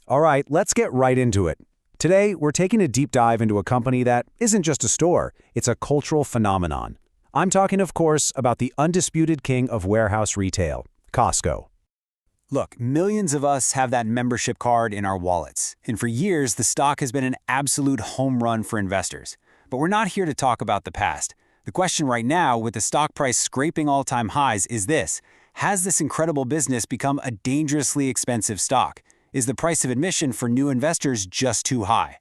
All right, let's get right into it. Today, we're taking a deep dive into a company that isn't just a store, it's a cultural phenomenon. I'm talking, of course, about the undisputed king of warehouse retail, Costco. Look, millions of us have that membership card in our wallets, and for years, the stock has been an absolute home run for investors. But we're not here to talk about the past. The question right now, with the stock price scraping all-time highs, is this: has this incredible business become a dangerously expensive stock? Is the price of admission for new investors just too high?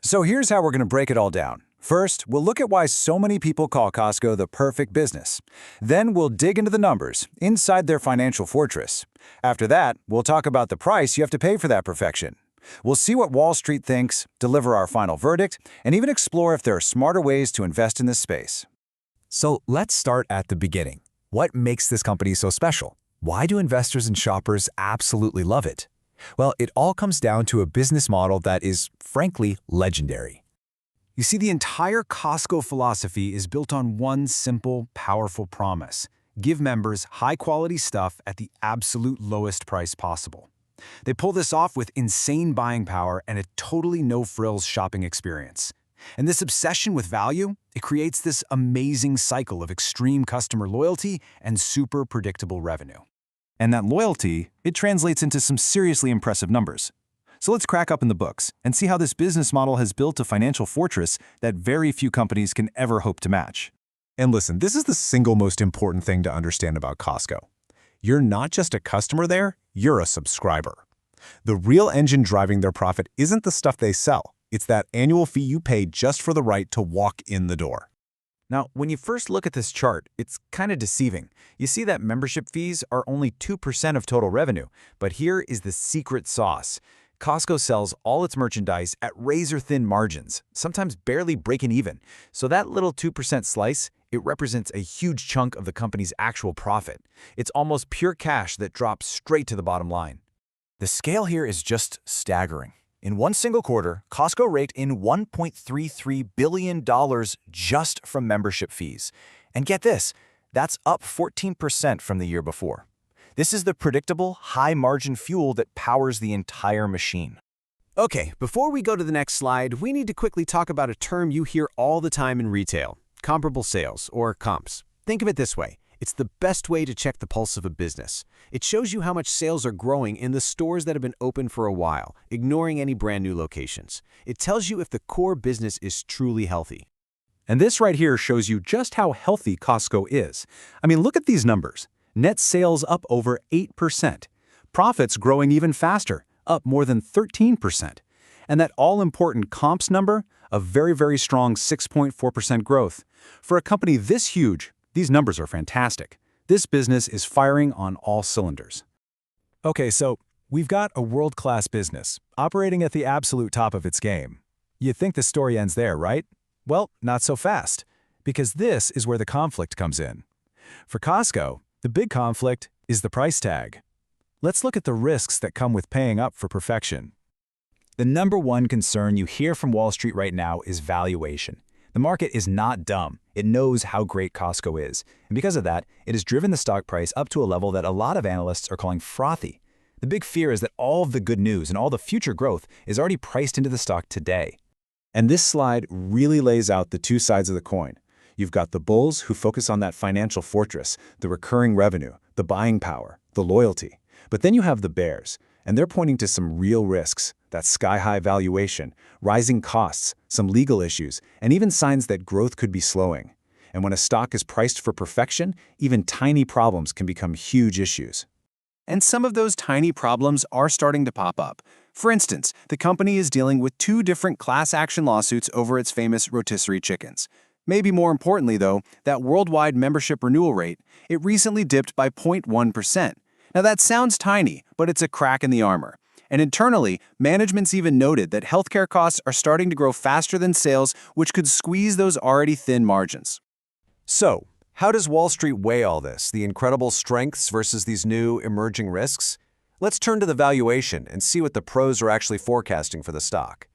So here's how we're going to break it all down. First, we'll look at why so many people call Costco the perfect business. Then we'll dig into the numbers, inside their financial fortress. After that, we'll talk about the price you have to pay for that perfection. We'll see what Wall Street thinks, deliver our final verdict, and even explore if there are smarter ways to invest in this space. So let's start at the beginning. What makes this company so special? Why do investors and shoppers absolutely love it? Well, it all comes down to a business model that is, frankly, legendary. You see, the entire Costco philosophy is built on one simple, powerful promise: give members high-quality stuff at the absolute lowest price possible. They pull this off with insane buying power and a totally no-frills shopping experience. And this obsession with value, it creates this amazing cycle of extreme customer loyalty and super predictable revenue. And that loyalty, it translates into some seriously impressive numbers. So let's crack up in the books and see how this business model has built a financial fortress that very few companies can ever hope to match. And listen, this is the single most important thing to understand about Costco. You're not just a customer there, you're a subscriber. The real engine driving their profit isn't the stuff they sell. It's that annual fee you pay just for the right to walk in the door. Now, when you first look at this chart, it's kind of deceiving. You see that membership fees are only 2% of total revenue, but here is the secret sauce. Costco sells all its merchandise at razor-thin margins, sometimes barely breaking even. So that little 2% slice, it represents a huge chunk of the company's actual profit. It's almost pure cash that drops straight to the bottom line. The scale here is just staggering. In one single quarter, Costco raked in $1.33 billion just from membership fees. And get this, that's up 14% from the year before. This is the predictable, high-margin fuel that powers the entire machine. Okay, before we go to the next slide, we need to quickly talk about a term you hear all the time in retail: comparable sales, or comps. Think of it this way. It's the best way to check the pulse of a business. It shows you how much sales are growing in the stores that have been open for a while, ignoring any brand new locations. It tells you if the core business is truly healthy. And this right here shows you just how healthy Costco is. I mean, look at these numbers. Net sales up over 8%. Profits growing even faster, up more than 13%. And that all-important comps number, a very, very strong 6.4% growth. For a company this huge, these numbers are fantastic. This business is firing on all cylinders. Okay, so we've got a world-class business, operating at the absolute top of its game. You'd think the story ends there, right? Well, not so fast, because this is where the conflict comes in. For Costco, the big conflict is the price tag. Let's look at the risks that come with paying up for perfection. The number one concern you hear from Wall Street right now is valuation. The market is not dumb. It knows how great Costco is. And because of that, it has driven the stock price up to a level that a lot of analysts are calling frothy. The big fear is that all of the good news and all the future growth is already priced into the stock today. And this slide really lays out the two sides of the coin. You've got the bulls who focus on that financial fortress, the recurring revenue, the buying power, the loyalty. But then you have the bears, and they're pointing to some real risks: that sky-high valuation, rising costs, some legal issues, and even signs that growth could be slowing. And when a stock is priced for perfection, even tiny problems can become huge issues. And some of those tiny problems are starting to pop up. For instance, the company is dealing with 2 different class action lawsuits over its famous rotisserie chickens. Maybe more importantly, though, that worldwide membership renewal rate, it recently dipped by 0.1%. Now that sounds tiny, but it's a crack in the armor. And internally, management's even noted that healthcare costs are starting to grow faster than sales, which could squeeze those already thin margins. So, how does Wall Street weigh all this, the incredible strengths versus these new emerging risks? Let's turn to the valuation and see what the pros are actually forecasting for the stock.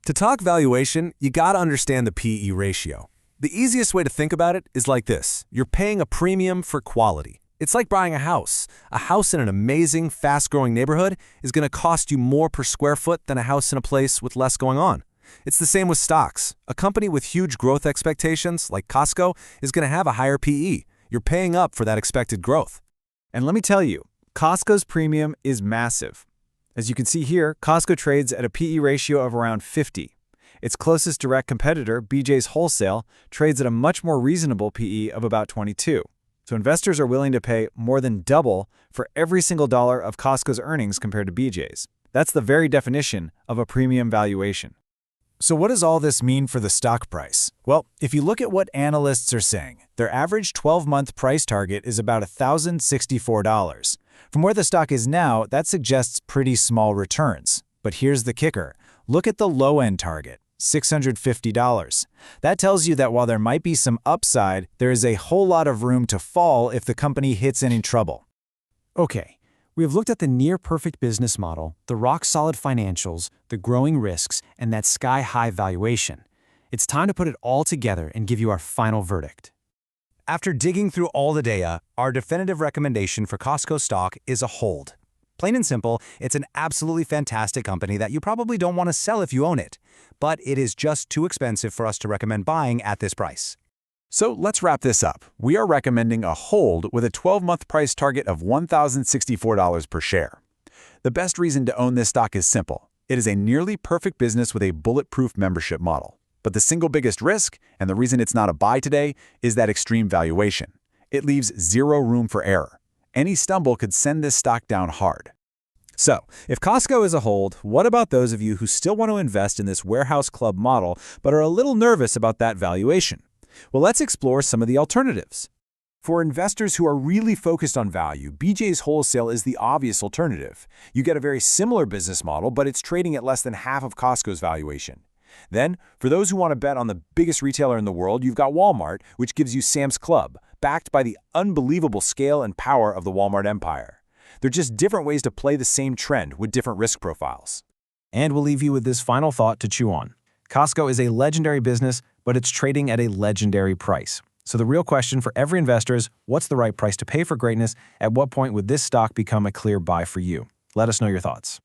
To talk valuation, you gotta understand the PE ratio. The easiest way to think about it is like this: you're paying a premium for quality. It's like buying a house. A house in an amazing, fast-growing neighborhood is going to cost you more per square foot than a house in a place with less going on. It's the same with stocks. A company with huge growth expectations, like Costco, is going to have a higher PE. You're paying up for that expected growth. And let me tell you, Costco's premium is massive. As you can see here, Costco trades at a PE ratio of around 50. Its closest direct competitor, BJ's Wholesale, trades at a much more reasonable PE of about 22. So investors are willing to pay more than double for every single dollar of Costco's earnings compared to BJ's. That's the very definition of a premium valuation. So what does all this mean for the stock price? Well, if you look at what analysts are saying, their average 12-month price target is about $1,064. From where the stock is now, that suggests pretty small returns. But here's the kicker. Look at the low-end target, $650. That tells you that while there might be some upside, there is a whole lot of room to fall if the company hits any trouble. Okay, we have looked at the near-perfect business model, the rock-solid financials, the growing risks, and that sky-high valuation. It's time to put it all together and give you our final verdict. After digging through all the data, our definitive recommendation for Costco stock is a hold. Plain and simple, it's an absolutely fantastic company that you probably don't want to sell if you own it, but it is just too expensive for us to recommend buying at this price. So let's wrap this up. We are recommending a hold with a 12-month price target of $1,064 per share. The best reason to own this stock is simple. It is a nearly perfect business with a bulletproof membership model. But the single biggest risk, and the reason it's not a buy today, is that extreme valuation. It leaves zero room for error. Any stumble could send this stock down hard. So, if Costco is a hold, what about those of you who still want to invest in this warehouse club model but are a little nervous about that valuation? Well, let's explore some of the alternatives. For investors who are really focused on value, BJ's Wholesale is the obvious alternative. You get a very similar business model, but it's trading at less than half of Costco's valuation. Then, for those who want to bet on the biggest retailer in the world, you've got Walmart, which gives you Sam's Club, backed by the unbelievable scale and power of the Walmart empire. They're just different ways to play the same trend with different risk profiles. And we'll leave you with this final thought to chew on. Costco is a legendary business, but it's trading at a legendary price. So the real question for every investor is, what's the right price to pay for greatness? At what point would this stock become a clear buy for you? Let us know your thoughts.